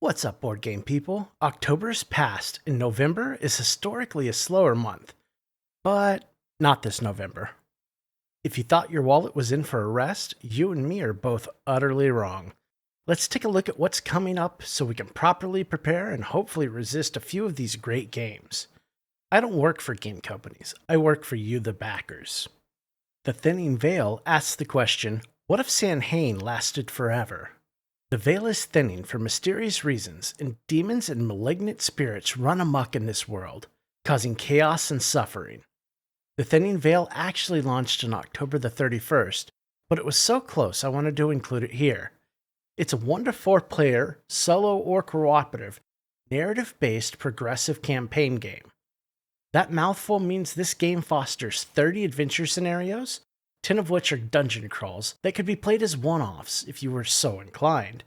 What's up, board game people? October's passed, and November is historically a slower month. But not this November. If you thought your wallet was in for a rest, you and me are both utterly wrong. Let's take a look at what's coming up so we can properly prepare and hopefully resist a few of these great games. I don't work for game companies, I work for you, the backers. The Thinning Veil asks the question, what if Samhain lasted forever? The veil is thinning for mysterious reasons, and demons and malignant spirits run amok in this world, causing chaos and suffering. The Thinning Veil actually launched on October the 31st, but it was so close I wanted to include it here. It's a 1 to 4 player, solo or cooperative, narrative-based progressive campaign game. That mouthful means this game fosters 30 adventure scenarios, 10 of which are dungeon crawls that could be played as one-offs if you were so inclined.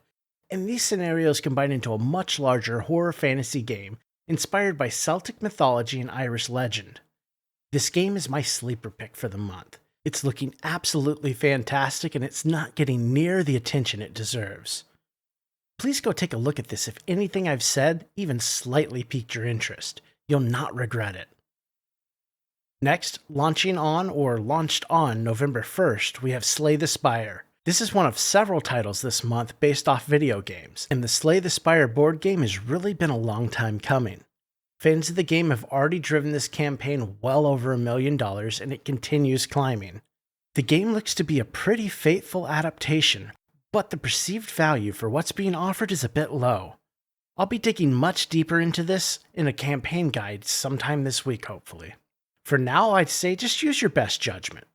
And these scenarios combine into a much larger horror fantasy game inspired by Celtic mythology and Irish legend. This game is my sleeper pick for the month. It's looking absolutely fantastic and it's not getting near the attention it deserves. Please go take a look at this if anything I've said even slightly piqued your interest. You'll not regret it. Next, launched on November 1st, we have Slay the Spire. This is one of several titles this month based off video games, and the Slay the Spire board game has really been a long time coming. Fans of the game have already driven this campaign well over $1 million, and it continues climbing. The game looks to be a pretty faithful adaptation, but the perceived value for what's being offered is a bit low. I'll be digging much deeper into this in a campaign guide sometime this week, hopefully. For now, I'd say just use your best judgment.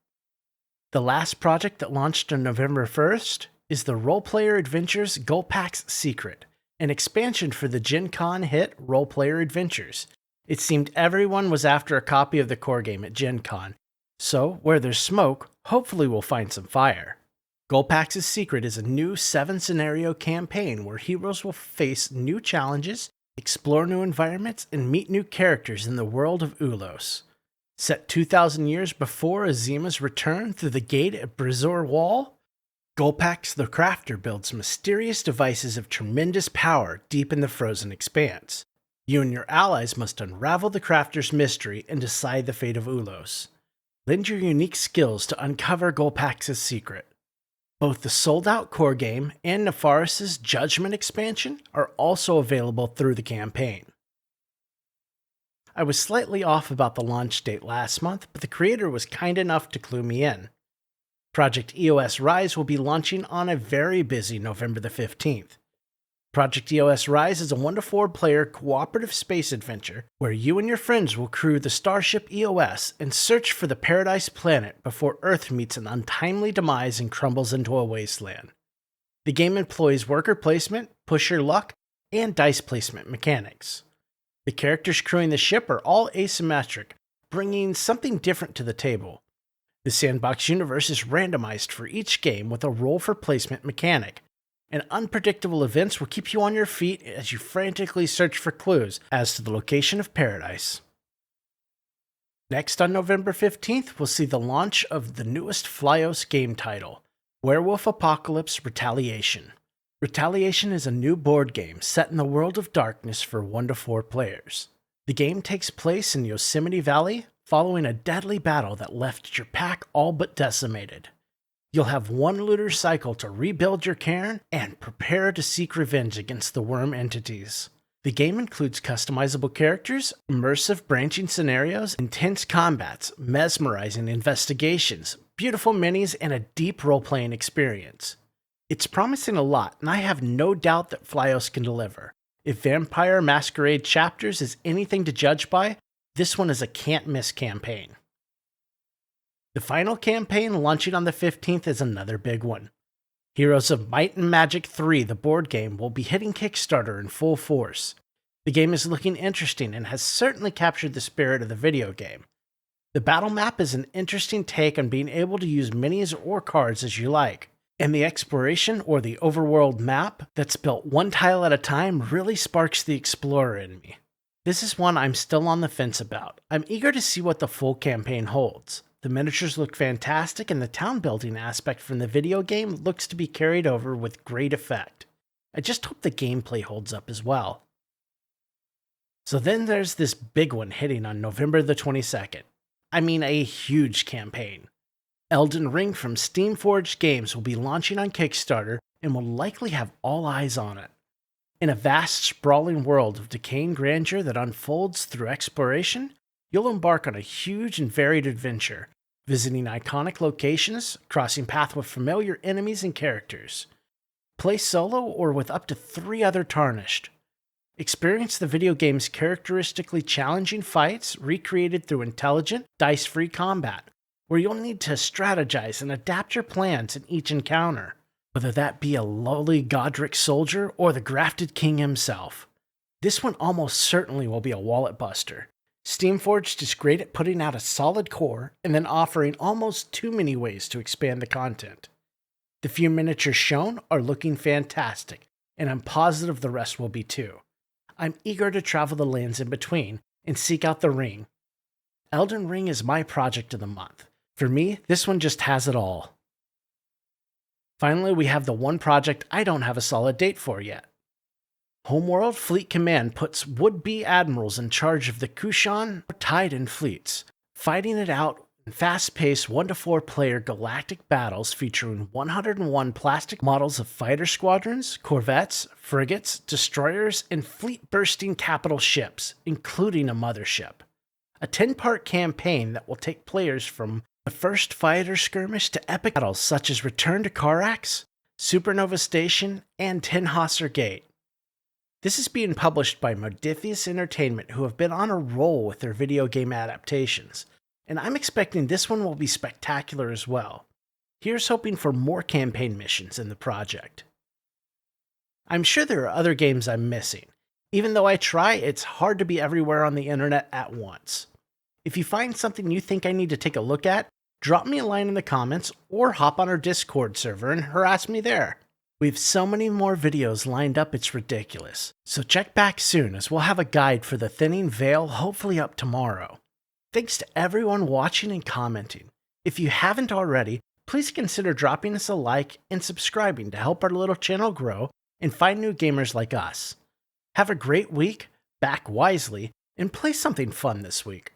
The last project that launched on November 1st is the Roleplayer Adventures Gulpax Secret, an expansion for the Gen Con hit Roleplayer Adventures. It seemed everyone was after a copy of the core game at Gen Con, so where there's smoke, hopefully we'll find some fire. Gulpax's Secret is a new 7-scenario campaign where heroes will face new challenges, explore new environments, and meet new characters in the world of Ulos. Set 2,000 years before Azima's return through the gate at Brizor Wall, Gulpax the Crafter builds mysterious devices of tremendous power deep in the frozen expanse. You and your allies must unravel the Crafter's mystery and decide the fate of Ulos. Lend your unique skills to uncover Gulpax's secret. Both the sold-out core game and Nefaris's Judgment expansion are also available through the campaign. I was slightly off about the launch date last month, but the creator was kind enough to clue me in. Project EOS Rise will be launching on a very busy November the 15th. Project EOS Rise is a 1 to 4 player cooperative space adventure where you and your friends will crew the starship EOS and search for the Paradise planet before Earth meets an untimely demise and crumbles into a wasteland. The game employs worker placement, push your luck, and dice placement mechanics. The characters crewing the ship are all asymmetric, bringing something different to the table. The sandbox universe is randomized for each game with a roll for placement mechanic, and unpredictable events will keep you on your feet as you frantically search for clues as to the location of Paradise. Next on November 15th, we'll see the launch of the newest Flyos game title, Werewolf Retaliation. Retaliation is a new board game set in the world of darkness for 1 to 4 players. The game takes place in Yosemite Valley, following a deadly battle that left your pack all but decimated. You'll have 1 lunar cycle to rebuild your cairn and prepare to seek revenge against the worm entities. The game includes customizable characters, immersive branching scenarios, intense combats, mesmerizing investigations, beautiful minis, and a deep role-playing experience. It's promising a lot, and I have no doubt that Flyos can deliver. If Vampire Masquerade Chapters is anything to judge by, this one is a can't-miss campaign. The final campaign launching on the 15th is another big one. Heroes of Might and Magic 3, the board game, will be hitting Kickstarter in full force. The game is looking interesting and has certainly captured the spirit of the video game. The battle map is an interesting take on being able to use minis or cards as you like. And the exploration, or the overworld map, that's built 1 tile at a time really sparks the explorer in me. This is one I'm still on the fence about. I'm eager to see what the full campaign holds. The miniatures look fantastic, and the town building aspect from the video game looks to be carried over with great effect. I just hope the gameplay holds up as well. So then there's this big one hitting on November the 22nd. I mean, a huge campaign. Elden Ring from Steamforged Games will be launching on Kickstarter and will likely have all eyes on it. In a vast, sprawling world of decaying grandeur that unfolds through exploration, you'll embark on a huge and varied adventure, visiting iconic locations, crossing paths with familiar enemies and characters. Play solo or with up to 3 other Tarnished. Experience the video game's characteristically challenging fights recreated through intelligent, dice-free combat, where you'll need to strategize and adapt your plans in each encounter, whether that be a lowly Godric soldier or the grafted king himself. This one almost certainly will be a wallet buster. Steamforged is great at putting out a solid core and then offering almost too many ways to expand the content. The few miniatures shown are looking fantastic, and I'm positive the rest will be too. I'm eager to travel the lands in between and seek out the ring. Elden Ring is my project of the month. For me, this one just has it all. Finally, we have the one project I don't have a solid date for yet. Homeworld Fleet Command puts would-be admirals in charge of the Kushan Tide fleets, fighting it out in fast-paced 1-to-4 player galactic battles featuring 101 plastic models of fighter squadrons, corvettes, frigates, destroyers, and fleet-bursting capital ships, including a mothership. A 10-part campaign that will take players from the first fighter skirmish to epic battles such as Return to Karax, Supernova Station, and Tenhasser Gate. This is being published by Modiphius Entertainment, who have been on a roll with their video game adaptations, and I'm expecting this one will be spectacular as well. Here's hoping for more campaign missions in the project. I'm sure there are other games I'm missing. Even though I try, it's hard to be everywhere on the internet at once. If you find something you think I need to take a look at, drop me a line in the comments or hop on our Discord server and harass me there. We have so many more videos lined up it's ridiculous, so check back soon as we'll have a guide for the Thinning Veil hopefully up tomorrow. Thanks to everyone watching and commenting. If you haven't already, please consider dropping us a like and subscribing to help our little channel grow and find new gamers like us. Have a great week, back wisely, and play something fun this week.